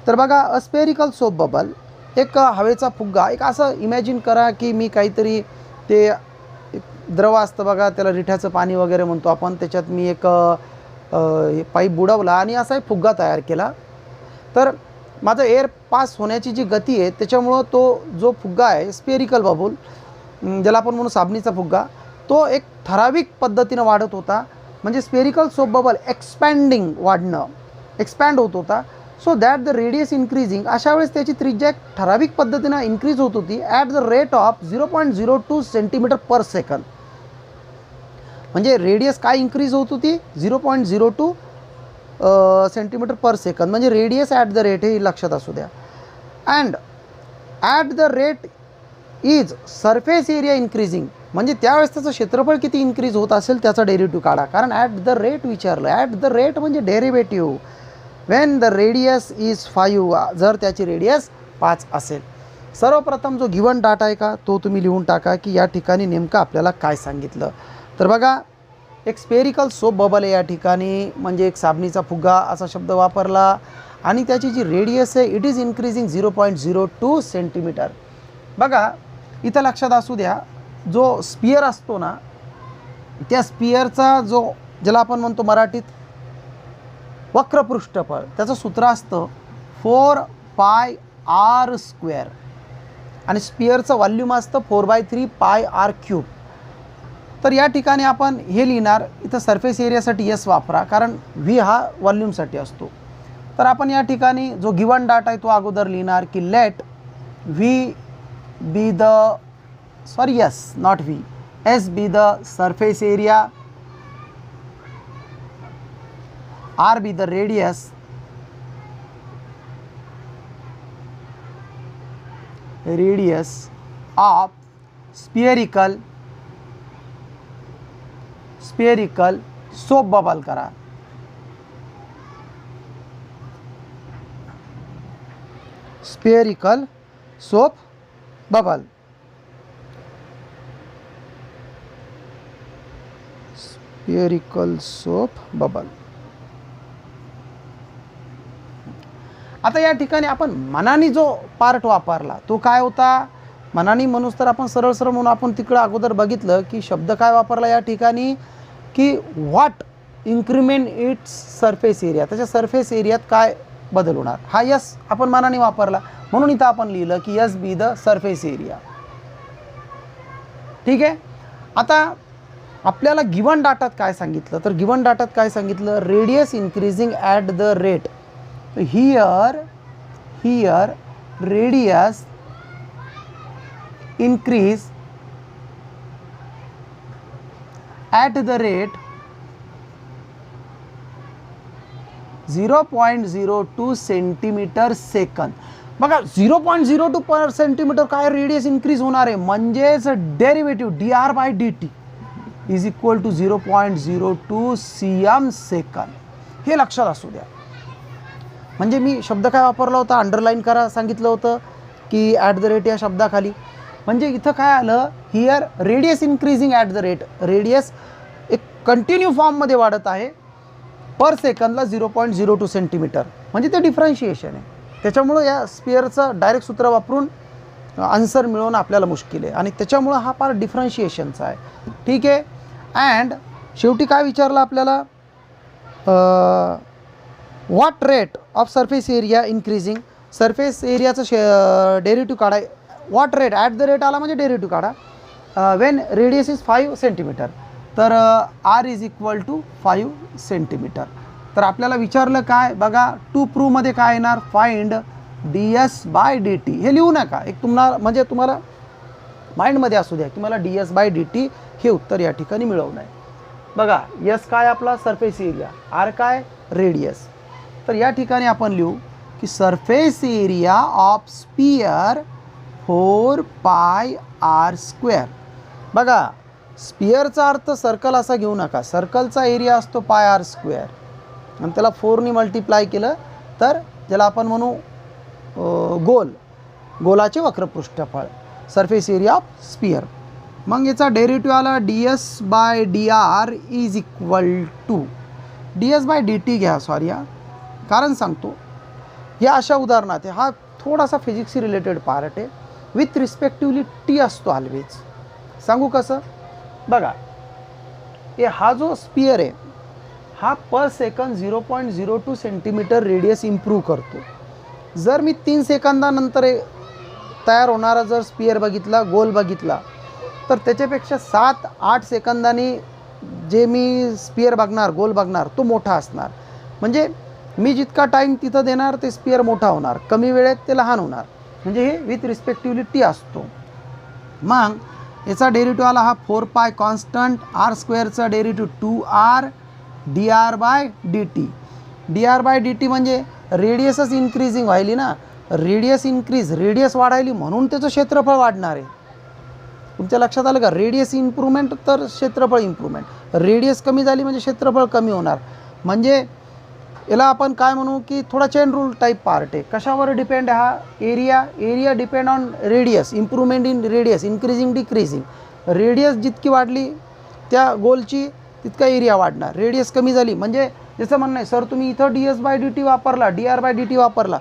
तर बघा, अ स्पेरिकल सोप बबल एक हवेचा फुगा, एक असं इमॅजिन करा की मी काहीतरी ते एक द्रव असतं बघा, त्याला रिठ्याचं पाणी वगैरे म्हणतो आपण, त्याच्यात मी एक पाईप बुडवला आणि असा एक फुगा तयार केला. तर माझं एअर पास होण्याची जी गती आहे त्याच्यामुळं तो जो फुगा आहे स्पेरिकल बबल, ज्याला आपण म्हणू साबणीचा फुगा, तो एक ठराविक पद्धतीनं वाढत होता. म्हणजे स्पेरिकल सोप बबल एक्सपॅन्डिंग, वाढणं, एक्सपॅन्ड होत होता. So that the radius increasing, अशा वेळेस त्याची त्रिज्या एक ठराविक पद्धतीनं इन्क्रीज होत होती at the rate of 0.02 centimetre per second. म्हणजे रेडियस काय इन्क्रीज होत होती, 0.02 सेंटीमीटर पर सेकंद, म्हणजे रेडियस ॲट द रेट, हे लक्षात असू द्या. And at the rate is surface area increasing, म्हणजे त्यावेळेस त्याचं क्षेत्रफळ किती इन्क्रीज होत असेल त्याचा डेरिव्हेटिव्ह काढा. कारण ॲट द रेट विचारलं, ॲट द रेट म्हणजे derivative. Wien the radius is 5, जर त्याची रेडियस 5 असेल. सर्वप्रथम जो गिवन डाटा आहे का तो तुम्ही लिहून टाका की या ठिकाणी नेमकं आपल्याला काय सांगितलं. तर बघा, एक स्पेरिकल सोप बबल आहे या ठिकाणी, म्हणजे एक साबणीचा फुगा असा शब्द वापरला, आणि त्याची जी रेडियस आहे इट इज इन्क्रीजिंग 0.02 सेंटीमीटर. बघा इथं लक्षात असू द्या, जो स्पियर असतो ना, त्या स्पियरचा जो, ज्याला आपण म्हणतो मराठीत वक्रपृष्ठफळ, त्याचं सूत्र असतं 4πr², आणि स्पियरचं व्हॉल्यूम असतं 4/3 πr³. तर या ठिकाणी आपण हे लिहिणार, इथं सरफेस एरियासाठी यस वापरा, कारण व्ही हा व्हॉल्यूमसाठी असतो. तर आपण या ठिकाणी जो गिवन डाटा आहे तो अगोदर लिहिणार की let V be the, sorry yes not V, S be the surface area, R be the radius, of spherical soap bubble करा. Spherical soap bubble, spherical soap bubble. आता या ठिकाणी आपण मनानी जो पार्ट वापरला तो काय होता, मनानी म्हणून तर आपण सरळ सरळ म्हणून आपण तिकडं अगोदर बघितलं की शब्द काय वापरला या ठिकाणी की what increment its surface area, त्याच्या सरफेस एरियात काय बदल होणार, हा यस आपण मनाने वापरला, म्हणून इथं आपण लिहिलं की yes B the surface area. ठीक आहे. आता आपल्याला गिवन डाटात काय सांगितलं, तर गिवन डाटात काय सांगितलं, radius increasing at the rate, here radius increase at the rate 0.02 centimetre सेकंद. बघा 0.02 पर सेंटीमीटर काय रेडियस इन्क्रीज होणार आहे, म्हणजेच derivative dr/dt is equal to 0.02 cm सेकंद. हे लक्षात असू द्या. म्हणजे मी शब्द काय वापरला होता, अंडरलाईन करा सांगितलं होतं की ॲट द रेट या शब्दाखाली, म्हणजे इथं काय आलं, here radius increasing at the rate, radius एक कंटिन्यू फॉर्ममध्ये वाढत आहे, पर सेकंदला 0.02 सेंटीमीटर, म्हणजे ते डिफरन्शिएशन आहे. त्याच्यामुळं या स्पियरचं डायरेक्ट सूत्र वापरून आन्सर मिळवणं आपल्याला मुश्किल आहे, आणि त्याच्यामुळं हा पार्ट डिफरन्शिएशनचा आहे. ठीक आहे. अँड शेवटी काय विचारलं आपल्याला, what rate of surface area increasing, surface एरियाचं डेरिव्हेटिव्ह काढाय, what rate at the rate आला म्हणजे डेरिव्हेटिव्ह काढा, वेन रेडियस इज 5 सेंटीमीटर, तर R is equal to 5 centimetre. तर आपल्याला विचारलं काय, बघा टू प्रूव्हमध्ये काय येणार, फाइंड ds/dt. हे लिहू नका, एक तुम्हाला म्हणजे तुम्हाला माइंडमध्ये असू द्या की मला ds/dt हे उत्तर या ठिकाणी मिळवलं आहे. बघा यस काय आपला सरफेस एरिया, आर काय रेडियस. तर या ठिकाणी आपण लिहू की surface area of sphere 4πr². बघा स्पियरचा अर्थ सर्कल असा घेऊ नका, सर्कलचा एरिया असतो πr² आणि त्याला 4ने मल्टिप्लाय केलं तर ज्याला आपण म्हणू गोलाचे वक्रपृष्ठफळ, सरफेस एरिया ऑफ स्पियर. मग याचा डेरिव्हेटिव्ह आला ds/dr is equal to ds/dt घ्या, सॉरी हा कारण सांगतो, या अशा उदाहरणात हा थोडासा फिजिक्सशी रिलेटेड पार्ट आहे. विथ रिस्पेक्टिवली टी असतो ऑलवेज. सांगू कसं? बघा, हा जो स्पियर आहे हा per second 0.02 centimetre radius improve करतो. जर मी 3 सेकंदानंतर तयार होणारा जर स्पियर बघितला, गोल बघितला, तर त्याच्यापेक्षा 7-8 सेकंदांनी जे मी स्पियर बघणार, गोल बघणार, तो मोठा असणार. म्हणजे मी जितका टाईम तिथं देणार ते स्पियर मोठा होणार, कमी वेळेत ते लहान होणार. म्हणजे हे विथ रिस्पेक्टिवली टी असतो. मग याचा डेरिव्हेटिव्ह आला हा 4π constant, R स्क्वेअरचा derivative 2r dr/dt. dr/dt म्हणजे रेडियसच इन्क्रीजिंग व्हायली ना, रेडियस इन्क्रीज, रेडियस वाढायली म्हणून त्याचं क्षेत्रफळ वाढणार आहे. तुमच्या लक्षात आलं का? रेडियस इम्प्रूव्हमेंट तर क्षेत्रफळ इम्प्रूव्हमेंट. रेडियस कमी झाली म्हणजे क्षेत्रफळ कमी होणार. म्हणजे याला आपण काय म्हणू की थोडा चेन रूल टाईप पार्ट आहे. कशावर डिपेंड आहे हा? Area depend on radius, improvement in radius, increasing decreasing. Radius जितकी वाढली त्या गोलची तितका एरिया वाढणार. रेडियस कमी झाली म्हणजे जसं म्हणणं आहे सर तुम्ही इथं ds/dt वापरला, dr/dt वापरला.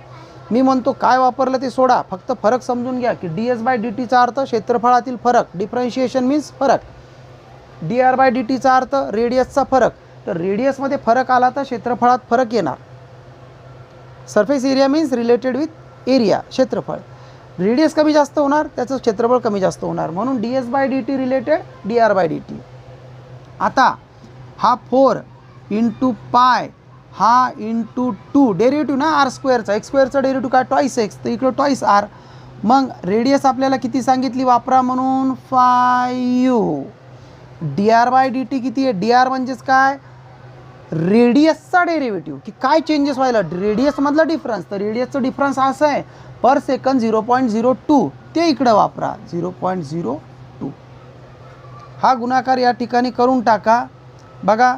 मी म्हणतो काय वापरलं ते सोडा, फक्त फरक समजून घ्या की ds/dtचा अर्थ क्षेत्रफळातील फरक, डिफरन्शिएशन मीन्स फरक. dr/dtचा अर्थ रेडियसचा फरक. तर रेडियसमध्ये फरक आला तर क्षेत्रफळात फरक येणार. Surface area means related with area, क्षेत्रफळ. रेडियस कमी जास्त होणार, त्याचं क्षेत्रफळ कमी जास्त होणार. म्हणून ds/dt रिलेटेड dr/dt. आता हा 4 × पाय, हा इंटू 2 डेरिव्हेटिव्ह ना आर स्क्वेअरचा, एक्स स्क्वेअरचा डेरिव्हेटिव्ह काय? ट्वाईस एक्स, तर इकडं ट्वाईस आर. मग रेडियस आपल्याला किती सांगितली वापरा म्हणून? 5u. dr/dt किती आहे? dr म्हणजेच काय? रेडियसचा डेरिव्हेटिव्ह. की काय चेंजेस व्हायला? रेडियसमधला डिफरन्स. तर रेडियसचं डिफरन्स असं आहे पर सेकंद 0.02, ते इकडं वापरा 0.02. हा गुणाकार या ठिकाणी करून टाका. बघा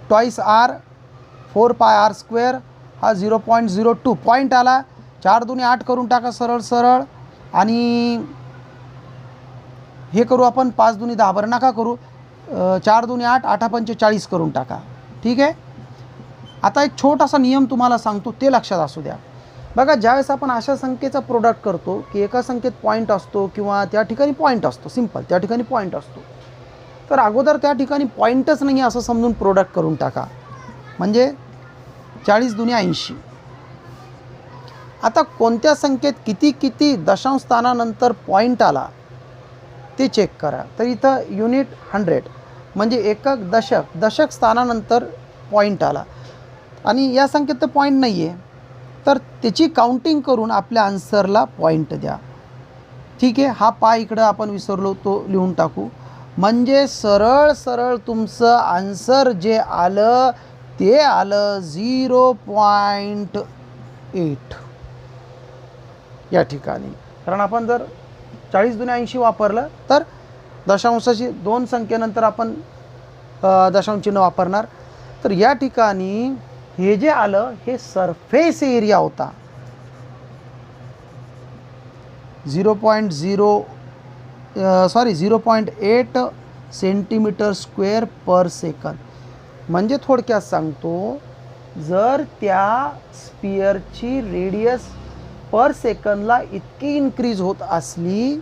ट्वाईस आर 4πr², हा 0.02 पॉईंट आला. 4 दूनी 8 करून टाका सरळ सरळ. आणि हे करू आपण 5 दूनी 10, बरं नका करू. 4 दूनी 8, 8 पंचे 40 करून टाका. ठीक आहे. आता एक छोटासा नियम तुम्हाला सांगतो, ते लक्षात असू द्या. बघा ज्यावेळेस आपण अशा संख्येचा प्रोडक्ट करतो की एका संख्येत पॉईंट असतो किंवा त्या ठिकाणी पॉईंट असतो, सिंपल त्या ठिकाणी पॉईंट असतो, तर अगोदर त्या ठिकाणी पॉईंटच नाही असं समजून प्रोडक्ट करून टाका. म्हणजे 40 दूनी 80. आता कोणत्या संख्येत किती किती दशांश स्थानानंतर पॉईंट आला ते चेक करा. तर इथं युनिट 100 म्हणजे एकक, दशक, दशक स्थानानंतर पॉईंट आला. आणि या संख्येत तर पॉईंट नाही आहे, तर त्याची काउंटिंग करून आपल्या आन्सरला पॉईंट द्या. ठीक आहे. हा पाय इकडं आपण विसरलो तो लिहून टाकू. म्हणजे सरळ सरळ तुमचं आन्सर जे आलं ते आलं 0.8 या ठिकाणी. कारण आपण जर 40 दूनी 80 वापरलं तर दशांशाची 2 संख्येनंतर आपण दशांश चिन्ह वापरणार. तर या ठिकाणी हे जे आलं हे सरफेस एरिया होता 0.8 सेंटीमीटर स्क्वेअर पर सेकंद. म्हणजे थोडक्यात सांगतो, जर त्या स्पियरची रेडियस पर सेकंदला इतकी इन्क्रीज होत असली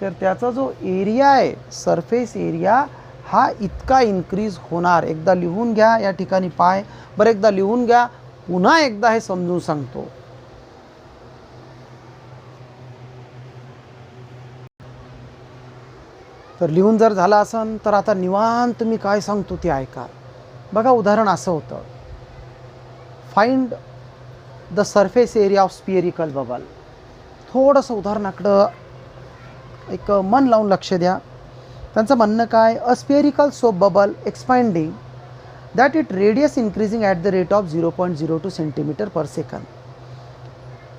तर त्याचा जो एरिया आहे सरफेस एरिया हा इतका इन्क्रीज होणार. एकदा लिहून घ्या या ठिकाणी पाय, बरं एकदा लिहून घ्या, पुन्हा एकदा हे समजून सांगतो. तर लिहून जर झालं असेल तर आता निवांत मी काय सांगतो ते ऐका. बघा उदाहरण असं होतं, find the surface area of spherical bubble. थोडंसं उदाहरणाकडं एक मन लावून लक्ष द्या. त्यांचं म्हणणं काय? A spherical soap bubble expanding that it radius increasing at the rate of 0.02 centimetre per second.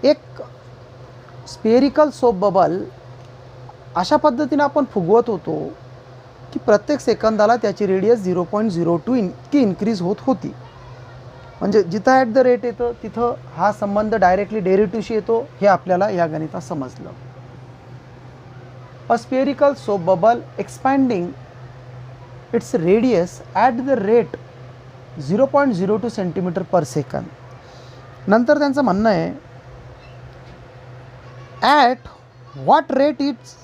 एक स्पिअरिकल सोप बबल अशा पद्धतीने आपण फुगवत होतो की प्रत्येक सेकंदाला त्याची रेडियस 0.02 इतकी इन्क्रीज होत होती. म्हणजे जिथं ॲट द रेट येतं तिथं हा संबंध डायरेक्टली डेरिव्हेटिव्हशी येतो, हे आपल्याला या गणितात समजलं. A spherical soap bubble expanding its radius at the rate 0.02 centimetre per second. नंतर त्यांचं म्हणणं आहे at what rate its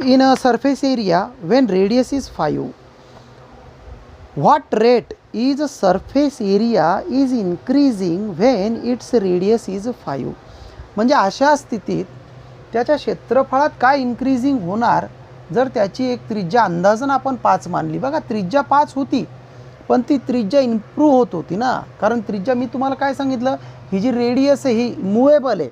in a surface area when radius is 5. What rate is a surface area is increasing when its radius is 5. म्हणजे अशा स्थितीत त्याच्या क्षेत्रफळात काय इन्क्रीजिंग होणार जर त्याची एक त्रिज्या अंदाजन आपण 5 मानली. बघा त्रिज्या 5 होती पण ती त्रिज्या इम्प्रूव्ह होत होती ना, कारण त्रिज्या मी तुम्हाला काय सांगितलं, ही जी रेडियस आहे ही मूवेबल आहे.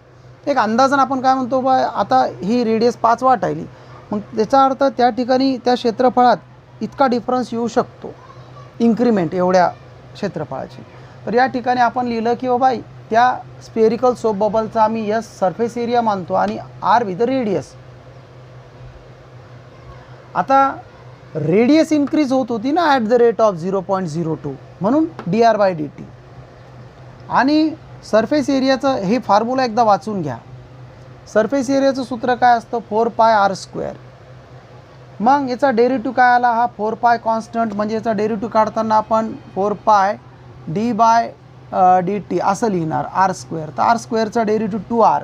एक अंदाजन आपण काय म्हणतो बा आता ही रेडियस 5 वाटायली, मग त्याचा अर्थ त्या ठिकाणी त्या क्षेत्रफळात इतका डिफरन्स येऊ शकतो इन्क्रीमेंट एवढ्या क्षेत्रफळाची. तर या ठिकाणी आपण लिहिलं की बाबा त्या स्पेरिकल सोप बबलचा आम्ही यस सरफेस एरिया मानतो आणि आर विथ रेडियस. आता रेडियस इन्क्रीज होत होती ना ॲट द रेट ऑफ 0.02 म्हणून dr/dt. आणि सरफेस एरियाचं हे फॉर्म्युला एकदा वाचून घ्या. सरफेस एरियाचं सूत्र काय असतं 4πr². मग याचा डेरिव्हेटिव्ह काय आला, हा 4π कॉन्स्टंट, म्हणजे याचा डेरिव्हेटिव्ह काढताना आपण 4π d/dt असं लिहिणार r². तर r² डेरिव्हेटिव्ह 2r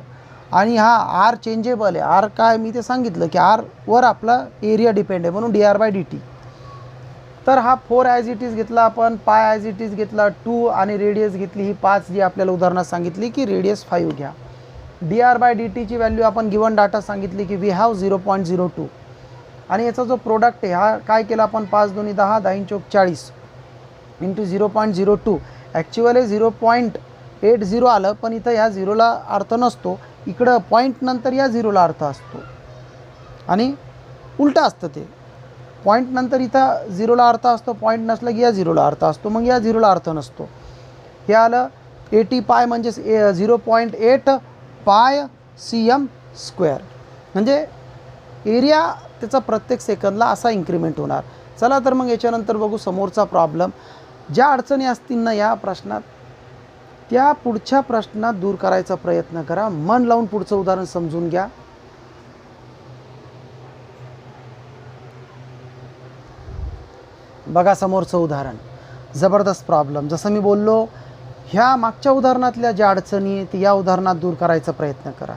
आणि हा r चेंजेबल आहे. r काय मी ते सांगितलं की r वर आपला एरिया डिपेंड आहे म्हणून dr/dt. तर हा 4 ॲज इट इज घेतला आपण, पाय ॲज इट इज घेतला 2 आणि रेडियस घेतली ही 5 जी आपल्याला उदाहरणात सांगितली की रेडियस 5 घ्या. dr/dt व्हॅल्यू आपण गिवन डाटा सांगितली की वी हॅव 0.02 आणि याचा जो प्रोडक्ट आहे हा काय केला आपण 5 2 10 10 चौक 40 इंटू 0.02. ॲक्च्युअली 0.80 आलं पण इथं ह्या झिरोला अर्थ नसतो, इकडं पॉईंट नंतर या झिरोला अर्थ असतो आणि उलटं असतं ते. पॉईंट नंतर इथं झिरोला अर्थ असतो, पॉईंट नसलं की या झिरोला अर्थ असतो, मग या झिरोला अर्थ नसतो. हे आलं 80 पाय म्हणजे 0.8 पाय cm². म्हणजे एरिया त्याचा प्रत्येक सेकंदला असा इन्क्रीमेंट होणार. चला तर मग याच्यानंतर बघू समोरचा प्रॉब्लेम. ज्या अडचणी असतील ना या प्रश्नात त्या पुढच्या प्रश्नात दूर करायचा प्रयत्न करा. मन लावून पुढचं उदाहरण समजून घ्या. बघा समोरचं उदाहरण जबरदस्त प्रॉब्लेम. जसं मी बोललो ह्या मागच्या उदाहरणातल्या ज्या अडचणी आहेत या उदाहरणात दूर करायचा प्रयत्न करा.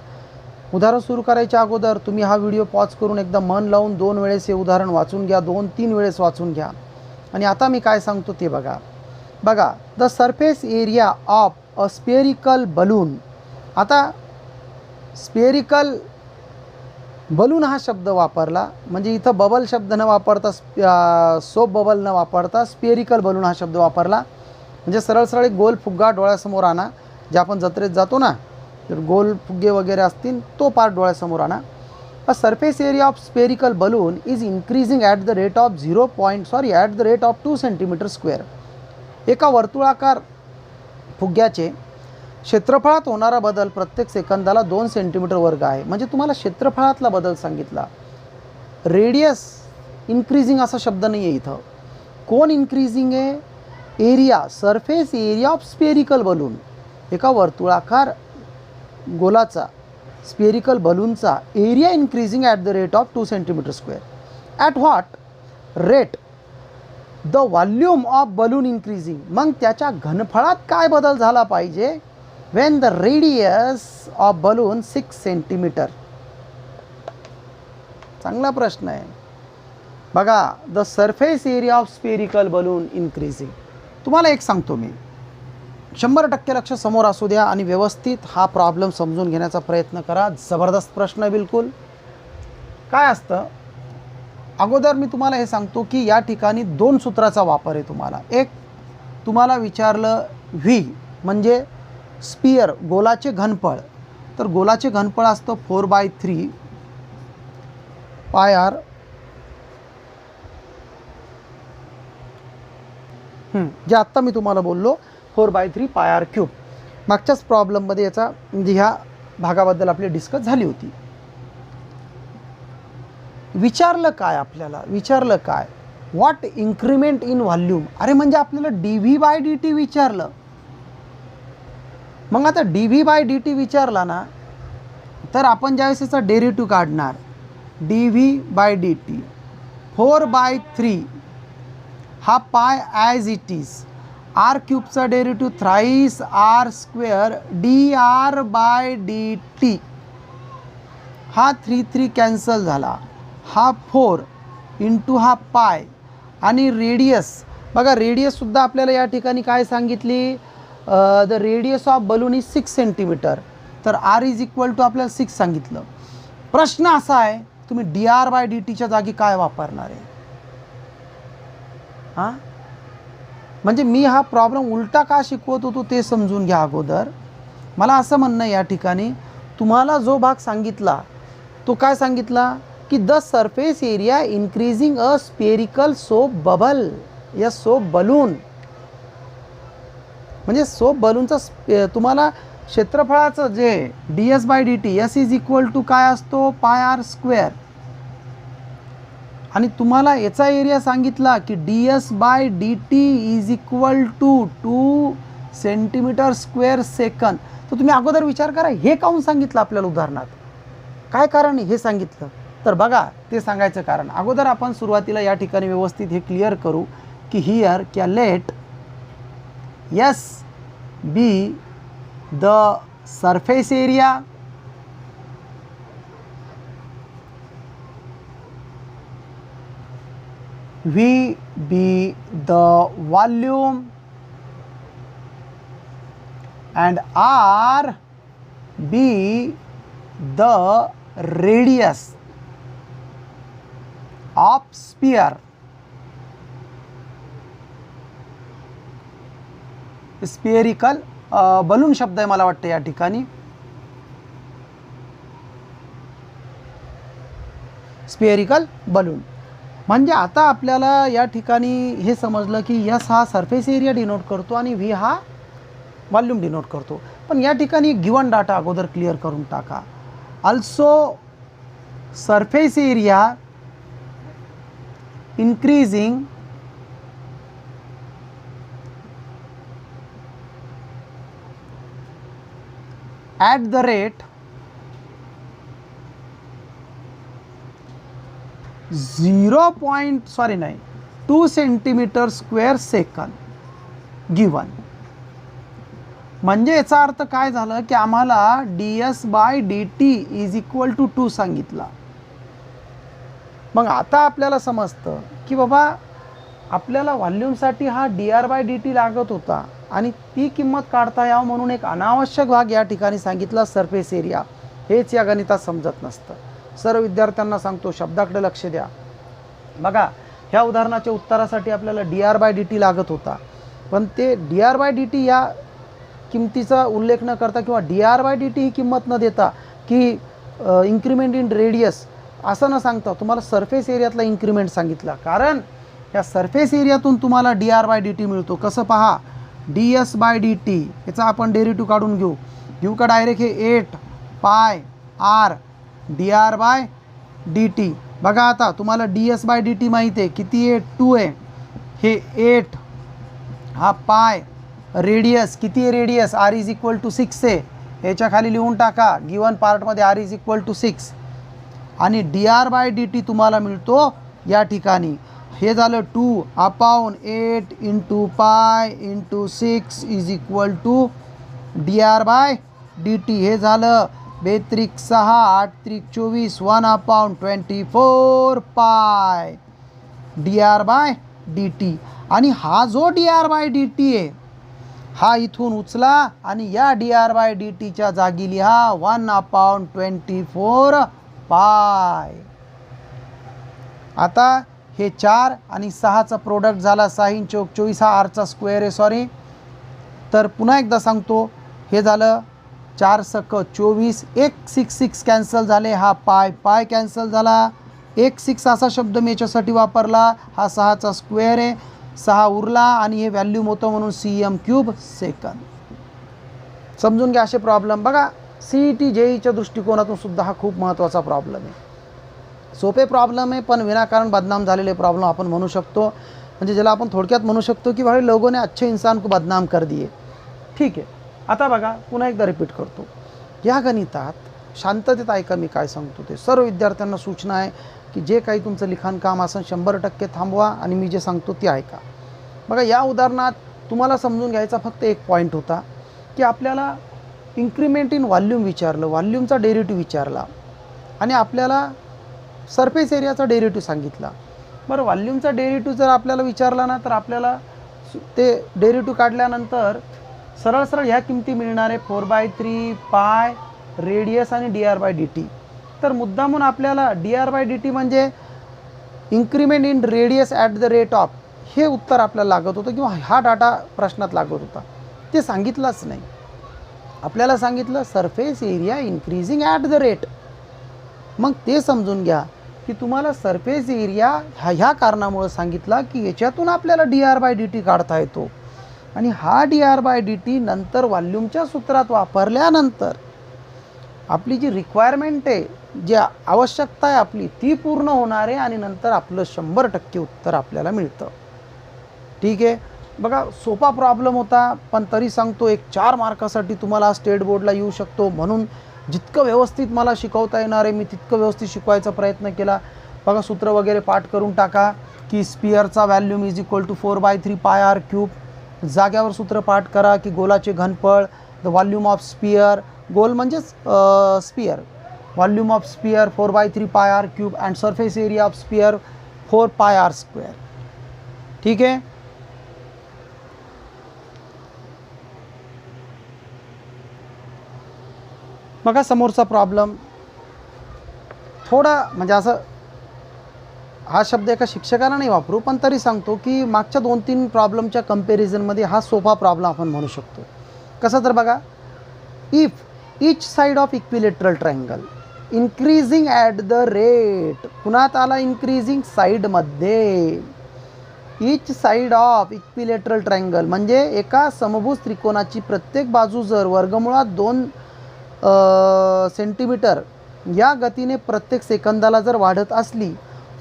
उदाहरण सुरू करायच्या अगोदर तुम्ही हा व्हिडिओ पॉज करून एकदा मन लावून 2 वेळेस हे उदाहरण वाचून घ्या, 2-3 वेळेस वाचून घ्या. आणि आता मी काय सांगतो ते बघा. बघा the surface area of a spherical balloon. आता स्पेरिकल बलून हा शब्द वापरला म्हणजे इथं बबल शब्द न वापरता सोप बबल न वापरता स्पेरिकल बलून हा शब्द वापरला. म्हणजे सरळ सरळ एक गोल फुग्गा डोळ्यासमोर आणा. जे आपण जत्रेत जातो ना तर गोल फुगे वगैरे असतील तो पार्ट डोळ्यासमोर आणा. अ surface area of spherical balloon is increasing at the rate of 2 cm². एका वर्तुळाकार फुग्याचे क्षेत्रफळात होणारा बदल प्रत्येक सेकंदाला 2 सेंटीमीटर वर्ग आहे. म्हणजे तुम्हाला क्षेत्रफळातला बदल सांगितला. रेडियस इन्क्रीजिंग असा शब्द नाही आहे इथं. कोण इन्क्रीजिंग आहे, area, surface area of spherical balloon. एका वर्तुळाकार गोलाचा स्पेरिकल बलूनचा area increasing at the rate of 2 cm². At what rate the volume of balloon increasing. मग त्याच्या घनफळात काय बदल झाला पाहिजे when the radius of balloon 6 centimetre. चांगला प्रश्न आहे. बघा the surface area of spherical balloon increasing. तुम्हाला एक सांगतो मी, 100% लक्ष समोर असू द्या आणि व्यवस्थित हा प्रॉब्लेम समजून घेण्याचा प्रयत्न करा. जबरदस्त प्रश्न आहे बिलकुल. काय असतं अगोदर मी तुम्हाला हे सांगतो की या ठिकाणी 2 सूत्राचा वापर आहे तुम्हाला. एक तुम्हाला विचारलं व्ही म्हणजे स्पियर गोलाचे घनफळ. तर गोलाचे घनफळ असतं 4/3 πr. जे आत्ता मी तुम्हाला बोललो 4/3 πr³. मागच्याच प्रॉब्लेममध्ये याचा म्हणजे ह्या भागाबद्दल आपली डिस्कस झाली होती. विचारलं काय आपल्याला, विचारलं काय व्हॉट इन्क्रीमेंट इन व्हॉल्यूम. अरे म्हणजे आपल्याला dv/dt विचारलं. मग आता dv/dt विचारला ना तर आपण ज्यावेळेस याचा डेरिव्हेटिव्ह काढणार dv/dt 4/3 हा pi as it is R क्यूबचा derivative thrice R square D R by D T. हा 3 कॅन्सल झाला, हा 4 इंटू हा पाय आणि रेडियस. बघा रेडियससुद्धा आपल्याला या ठिकाणी काय सांगितली, the radius of balloon is 6 centimetre. तर आर इज इक्वल टू आपल्याला 6 सांगितलं. प्रश्न असा आहे तुम्ही डी आर बाय डी टीच्या जागी काय वापरणार आहे. हां म्हणजे मी हा प्रॉब्लेम उलटा का शिकवत होतो ते समजून घ्या अगोदर. मला असं म्हणणं या ठिकाणी तुम्हाला जो भाग सांगितला तो काय सांगितला की the surface area increasing a spherical soap bubble या सोप बलून. म्हणजे सोप बलूनचं तुम्हाला क्षेत्रफळाचं जे D S by D T S is equal to काय असतो पाय आर स्क्वेअर. आणि तुम्हाला याचा एरिया सांगितला की D S by D T is equal to 2 centimetre square सेकंद. तर तुम्ही अगोदर विचार करा हे काहून सांगितलं आपल्याला उदाहरणात, काय कारण हे सांगितलं. तर बघा ते सांगायचं कारण अगोदर आपण सुरुवातीला या ठिकाणी व्यवस्थित हे क्लिअर करू की here call it S be the surface area V be the volume and R be the radius of sphere. Spherical balloon शब्द आहे मला वाटतं या ठिकाणी. स्पेरिकल बलून म्हणजे आता आपल्याला या ठिकाणी हे समजलं की एस हा सरफेस एरिया डिनोट करतो आणि व्ही हा व्हॉल्यूम डिनोट करतो. पण या ठिकाणी गिवन डाटा अगोदर क्लिअर करून टाका. Also surface area increasing at the rate 2 centimetre square सेकंद गिवन. म्हणजे याचा अर्थ काय झालं की आम्हाला D S by D T is equal to 2 सांगितला. मग आता आपल्याला समजतं की बाबा आपल्याला व्हॉल्यूमसाठी हा D R by D T लागत होता आणि ती किंमत काढता यावं म्हणून एक अनावश्यक भाग या ठिकाणी सांगितला सरफेस एरिया. हेच या गणितात समजत नसतं. सर्व विद्यार्थ्यांना सांगतो शब्दाकडे लक्ष द्या. बघा ह्या उदाहरणाच्या उत्तरासाठी आपल्याला D R by D T लागत होता, पण ते D R by D T या किमतीचा उल्लेख न करता किंवा D R by D T ही किंमत न देता की इन्क्रीमेंट इन रेडियस असं न सांगता तुम्हाला सरफेस एरियातला इन्क्रीमेंट सांगितला. कारण या सरफेस एरियातून तुम्हाला D R by D T मिळतो. कसं पहा, D S by D T याचा आपण डेरिव्हेटिव्ह काढून घेऊ का डायरेक्ट हे 8 pi R D R by D T. बघा आता तुम्हाला D S by D T माहिती आहे किती आहे 2 आहे. हे 8 हा पाय रेडियस किती आहे radius R is equal to 6 आहे. याच्या खाली लिहून टाका गिवन पार्टमध्ये आर इज इक्वल टू 6 आणि D R by D T तुम्हाला मिळतो या ठिकाणी. हे झालं 2 upon 8 into pi into 6 is equal to D R by D T. हे झालं 2 त्रिक 6 8 त्रिक 24 1 upon 24 pi D R by D T. आणि हा जो D R by D T आहे हा इथून उचला आणि या डी आर बाय डी टीच्या जागी लिहा 1 अपॉन 24 पाय. आता हे 4 आणि 6चा प्रोडक्ट झाला 6 × 24 हा आरचा स्क्वेअर आहे सॉरी. तर पुन्हा एकदा सांगतो हे झालं 4 × 24 1 6 6 कॅन्सल झाले. हा पाय कॅन्सल झाला. 1 6 असा शब्द मी याच्यासाठी वापरला. हा 6चा स्क्वेअर आहे 6 उरला आणि हे व्हॅल्यूम होतं म्हणून cm³ सेकंद. समजून घ्या असे प्रॉब्लेम. बघा CET JEEच्या दृष्टिकोनातून सुद्धा हा खूप महत्त्वाचा प्रॉब्लेम आहे. सोपे प्रॉब्लेम आहे पण विनाकारण बदनाम झालेले प्रॉब्लेम आपण म्हणू शकतो. म्हणजे ज्याला आपण थोडक्यात म्हणू शकतो की भाई लोगों ने अच्छे इंसान को बदनाम कर दिए. ठीक आहे. आता बघा पुन्हा एकदा रिपीट करतो. या गणितात शांततेत ऐका मी काय सांगतो ते. सर्व विद्यार्थ्यांना सूचना आहे की जे काही तुमचं लिखाण काम असेल 100% थांबवा आणि मी जे सांगतो ते ऐका. बघा या उदाहरणात तुम्हाला समजून घ्यायचा फक्त एक पॉईंट होता की आपल्याला इन्क्रीमेंट इन व्हॉल्यूम विचारलं, व्हॉल्यूमचा डेरिव्हेटिव्ह विचारला आणि आपल्याला सरफेस एरियाचा डेरिव्हेटिव्ह सांगितला. बरं, व्हॉल्यूमचा डेरिव्हेटिव्ह जर आपल्याला विचारला ना, तर आपल्याला ते डेरिव्हेटिव्ह काढल्यानंतर सरळ सरळ ह्या किमती मिळणार आहे, 4/3 पाय रेडियस आणि dr/dt. तर मुद्दामून आपल्याला dr/dt म्हणजे increment in radius at the rate of, हे उत्तर आपल्याला लागत होतं किंवा हा डाटा प्रश्नात लागत होता. ते सांगितलंच नाही. आपल्याला सांगितलं surface area increasing at the rate. मग ते समजून घ्या की तुम्हाला सरफेस एरिया ह्या कारणामुळे सांगितला की याच्यातून आपल्याला dr/dt काढता येतो आणि हा dr/dt नंतर व्हॉल्यूमच्या सूत्रात वापरल्यानंतर आपली जी रिक्वायरमेंट आहे, जी आवश्यकता आहे आपली, ती पूर्ण होणार आहे आणि नंतर आपलं 100% उत्तर आपल्याला मिळतं. ठीक आहे. बघा, सोपा प्रॉब्लेम होता, पण तरी सांगतो एक 4 मार्कासाठी तुम्हाला स्टेट बोर्डला येऊ शकतो. म्हणून जितकं व्यवस्थित मला शिकवता येणार आहे मी तितकं व्यवस्थित शिकवायचा प्रयत्न केला. बघा, सूत्र वगैरे पाठ करून टाका की स्पिअरचा volume is equal to 4/3 pi R cube. जाग्यावर सूत्र पाठ करा की गोलाचे घनफळ, द व्हॉल्यूम ऑफ स्पिअर, गोल म्हणजेच sphere, volume of sphere 4/3 pi R cube and surface area of sphere 4 pi R square. ठीक आहे. बघा, समोरचा प्रॉब्लेम थोडा म्हणजे असं, हा शब्द एका शिक्षकाला नाही वापरू, पण तरी सांगतो की मागच्या 2-3 प्रॉब्लेमच्या कंपॅरिझनमध्ये हा सोपा प्रॉब्लेम आपण म्हणू शकतो. कसं, तर बघा, if each side of equilateral triangle increasing at the rate, पुन्हा आला इन्क्रीजिंग साईडमध्ये, each side of equilateral triangle म्हणजे एका समभुज त्रिकोणाची प्रत्येक बाजू जर वर्गमुळात 2 सेंटीमीटर या गतीने प्रत्येक सेकंदाला जर वाढत असली,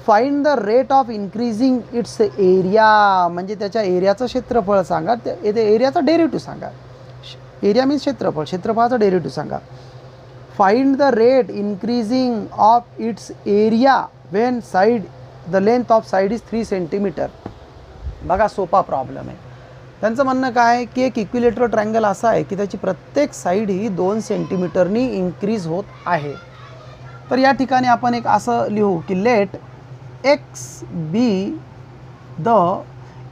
find the rate of increasing it's area, म्हणजे त्याच्या एरियाचं क्षेत्रफळ सांगा, एरियाचा डेरिव्हेटिव्ह सांगा. एरिया मीन्स क्षेत्रफळ, क्षेत्रफळाचा डेरिव्हेटिव्ह सांगा. Find the rate increasing of its area Wien side the length of side is 3 centimetre. बघा, सोपा प्रॉब्लेम आहे. त्यांचं म्हणणं काय आहे की एक इक्विलेटरल ट्रायंगल असा आहे की त्याची प्रत्येक साईड ही 2 सेंटीमीटरनी इन्क्रीज होत आहे. तर या ठिकाणी आपण एक असं लिहू की लेट एक्स बी द,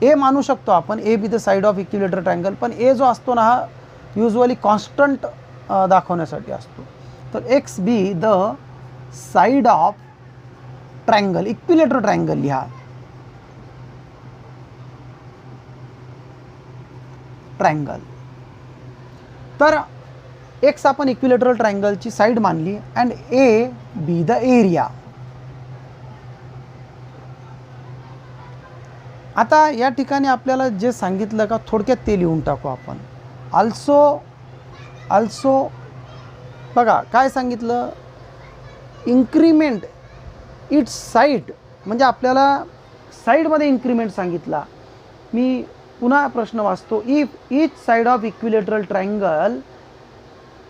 ए मानू शकतो आपण, A B the side of equilateral triangle, पण ए जो असतो ना हा युजली कॉन्स्टंट दाखवण्यासाठी असतो. तर x be the side of triangle, equilateral triangle लिहा, ट्रायंगल. तर एक्स आपण इक्विलेटरल ट्रायंगलची साईड मानली and A be the area. आता या ठिकाणी आपल्याला जे सांगितलं का थोडक्यात ते लिहून टाकू आपण. अल्सो बघा काय सांगितलं, इन्क्रीमेंट इट्स साईड म्हणजे आपल्याला साईडमध्ये इन्क्रीमेंट सांगितला. मी पुन्हा प्रश्न वाचतो. If each side of equilateral triangle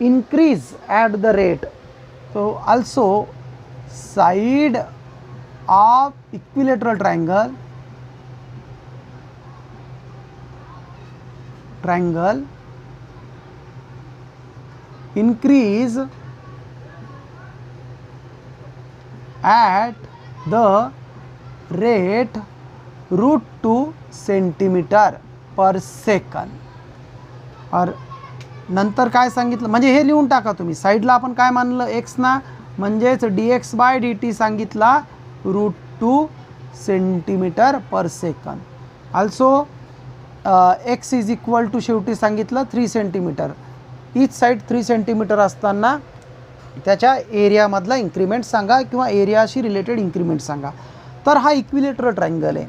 increase at the rate, so also side of equilateral triangle increase at the rate √2 centimeter per second. और नंतर काय सांगितलं म्हणजे हे लिहून टाका तुम्ही. साईडला आपण काय मानलं, एक्स ना, म्हणजेच dx/dt सांगितला √2 सेंटीमीटर पर सेकंद. Also X is equal to शेवटी सांगितलं 3 सेंटीमीटर. ईच साईड 3 सेंटीमीटर असताना त्याच्या एरियामधला इन्क्रीमेंट सांगा किंवा एरियाशी रिलेटेड इन्क्रीमेंट सांगा. तर हा इक्विलेटरल ट्रायंगल आहे.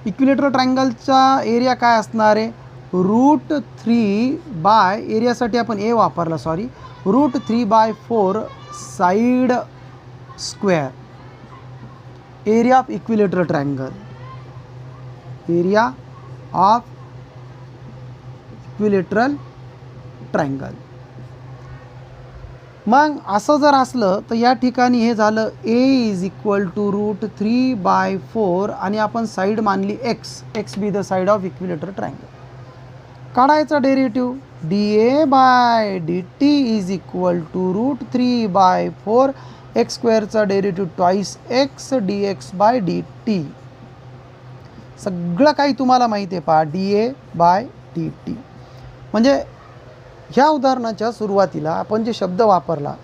इक्विलेटरल ट्रायंगलचा एरिया काय असणार आहे, √3 बाय, एरियासाठी आपण ए वापरला, sorry, √3/4 side square. Area of equilateral triangle, area of equilateral triangle. मग असं जर असलं तर या ठिकाणी हे झालं ए इज इक्वल टू √3/4 आणि आपण साईड मानली X, X be the side of equilateral triangle. काढायचा derivative dA/dt is equal to √3/4 X स्क्वेअरचा डेरिव्हेटिव्ह ट्वाईस एक्स dx/dt. सगळं काही तुम्हाला माहिती आहे पहा dA/dt. म्हणजे ह्या उदाहरणाच्या सुरुवातीला आपण जे शब्द वापरला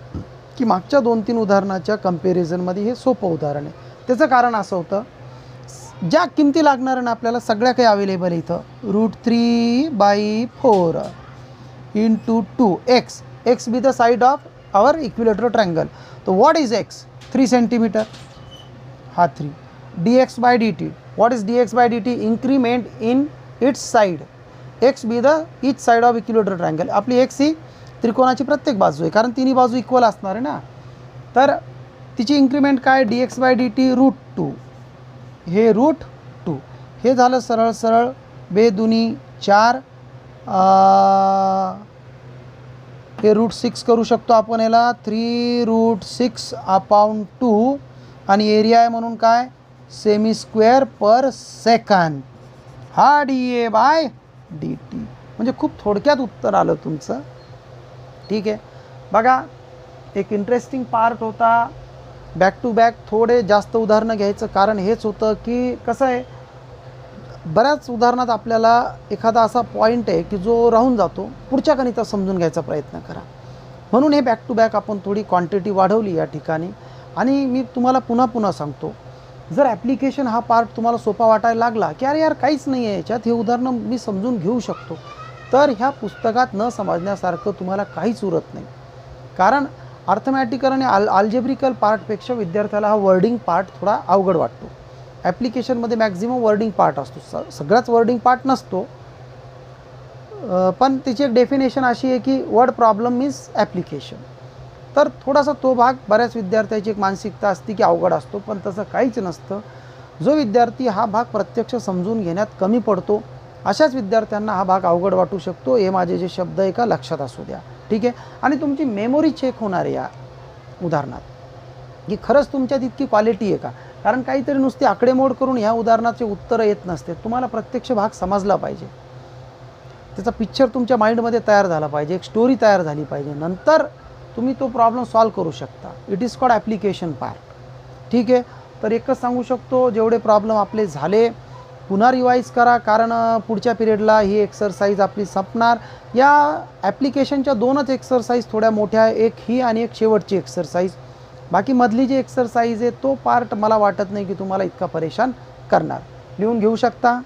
की मागच्या 2-3 उदाहरणाच्या कंपॅरिझनमध्ये हे सोपं उदाहरण आहे. त्याचं कारण असं होतं, ज्या किमती लागणार ना आपल्याला सगळ्या काही अवेलेबल आहे इथं. √3/4 into 2x, X be the side of our equilateral triangle. तो व्हॉट इज एक्स? 3 सेंटीमीटर, हा 3. dx/dt, what is dx/dt? Increment in its side. X be the each side of equilateral triangle. आपली एक्स ही त्रिकोणाची प्रत्येक बाजू आहे, कारण तिन्ही बाजू इक्वल असणार आहे ना. तर तिची इन्क्रीमेंट काय? dx/dt √2. हे √2. हे झालं सरळ सरळ 2 दुनी 4. हे √6 करू शकतो आपण याला. 3√6/2. आणि एरिया आहे म्हणून काय? सेमी स्क्वेअर पर सेकंड. हा dA/dt. म्हणजे खूप थोडक्यात उत्तर आलं तुमचं. ठीक आहे. बघा, एक इंटरेस्टिंग पार्ट होता. बॅक टू बॅक थोडे जास्त उदाहरणं घ्यायचं कारण हेच होतं की कसं आहे, बऱ्याच उदाहरणात आपल्याला एखादा असा पॉईंट आहे की जो राहून जातो. पुढच्या गणितात समजून घ्यायचा प्रयत्न करा. म्हणून हे बॅक टू बॅक आपण थोडी क्वांटिटी वाढवली या ठिकाणी. आणि मी तुम्हाला पुन्हा पुन्हा सांगतो, जर ॲप्लिकेशन हा पार्ट तुम्हाला सोपा वाटायला लागला की अरे यार काहीच नाही आहे याच्यात, हे उदाहरणं मी समजून घेऊ शकतो, तर ह्या पुस्तकात न समजण्यासारखं तुम्हाला काहीच उरत नाही. कारण अर्थमॅटिकल आणि अल्जेब्रिकल पार्टपेक्षा विद्यार्थ्याला हा वर्डिंग पार्ट थोडा अवघड वाटतो. ॲप्लिकेशनमध्ये मॅक्झिमम वर्डिंग पार्ट असतो, सगळाच वर्डिंग पार्ट नसतो. पण त्याची एक डेफिनेशन अशी आहे की वर्ड प्रॉब्लेम मीन्स ॲप्लिकेशन. तर थोडासा तो भाग बऱ्याच विद्यार्थ्याची एक मानसिकता असते की अवघड असतो, पण तसं काहीच नसतं. जो विद्यार्थी हा भाग प्रत्यक्ष समजून घेण्यात कमी पडतो अशाच विद्यार्थ्यांना हा भाग अवघड वाटू शकतो. हे माझे जे शब्द आहे का लक्षात असू द्या. ठीक आहे. आणि तुमची मेमोरी चेक होणार आहे या उदाहरणात की खरंच तुमच्यात इतकी क्वालिटी आहे का. कारण काहीतरी नुसती आकडेमोड करून ह्या उदाहरणाचे उत्तरं येत नसते. तुम्हाला प्रत्यक्ष भाग समजला पाहिजे, त्याचा पिक्चर तुमच्या माइंडमध्ये तयार झाला पाहिजे, एक स्टोरी तयार झाली पाहिजे, नंतर तुम्ही तो प्रॉब्लेम सॉल्व करू शकता. It is called application part. ठीक आहे. तर एकच सांगू शकतो, जेवढे प्रॉब्लेम आपले झाले पुन्हा रिवाईज करा, कारण पुढच्या पिरियडला ही एक्सरसाइज आपली संपणार. या ॲप्लिकेशनच्या 2च एक्सरसाइज थोड्या मोठ्या आहे, एक ही आणि एक शेवटची एक्सरसाइज. बाकी मधली जी एक्सरसाइज आहे तो पार्ट मला वाटत नाही की तुम्हाला इतका परेशान करणार. लिहून घेऊ शकता.